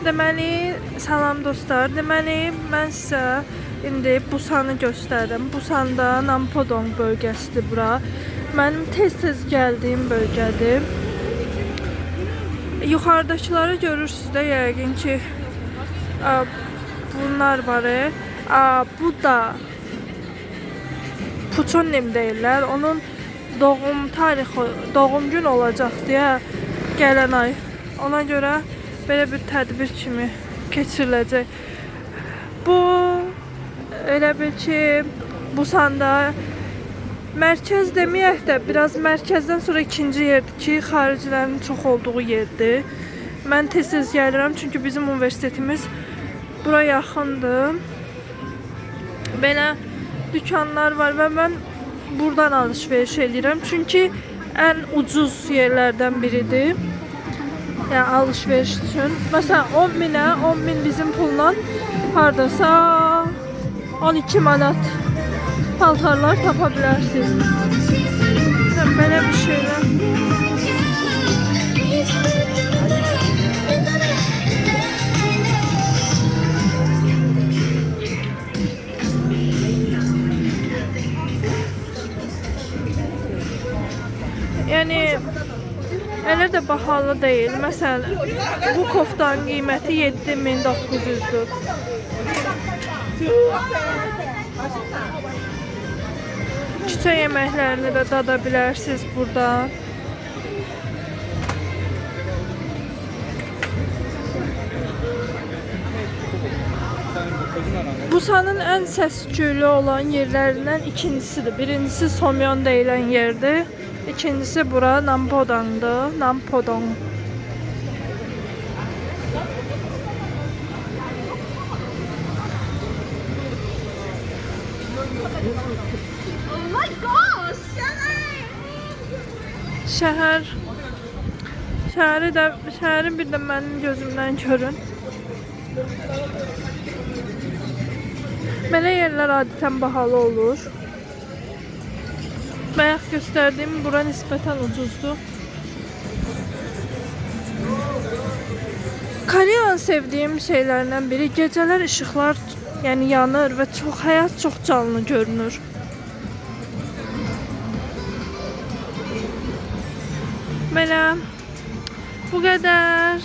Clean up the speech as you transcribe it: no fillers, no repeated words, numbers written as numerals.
Deməli, salam dostlar. Deməli, mən sizə indi Busanı göstərdim. Busanda Nampodong bölgəsidir bura. Mənim tez-tez gəldiyim bölgədir. Yuxarıdakıları görürsünüz də yəqin ki, bunlar var. Bu da Puçonim deyirlər. Onun doğum gün olacaq deyə gələn ay. Ona görə belə bir tədbir kimi keçiriləcək. Bu elə bil ki, Busanda mərkəz deməyək də, biraz mərkəzdən sonra ikinci yerdir ki, xaricilərin çox olduğu yerdir. Mən tez-tez gəlirəm, çünki bizim universitetimiz bura yaxındır. Belə dükanlar var və mən buradan alış-veriş edirəm, çünki ən ucuz yerlərdən biridir. Yəni alış-veriş üçün. Məsələn 10.000 bizim pulla hardasa 12 manat paltarlar tapa bilərsiniz. Belə bir şeylər. Yəni elə də bahalı deyil. Məsələn, bu koftanın qiyməti 7.900-dür. Küçə yeməklərini də dada bilərsiniz buradan. Busanın ən səs-küylü olan yerlərindən ikincisidir. Birincisi Somyon deyilən yerdir. İkincisi bura Nampodong'dur. Nampodong. Oh my gosh! Şəhəri bir də mənim gözümdən görün. Belə yerlər adətən bahalı olur. Bayaq göstərdiyim bura nisbətən ucuzdur. Koreyanın sevdiyim şeylərdən biri gecələr işıqlar yəni yanır və həyat çox canlı görünür. Belə bu qədər.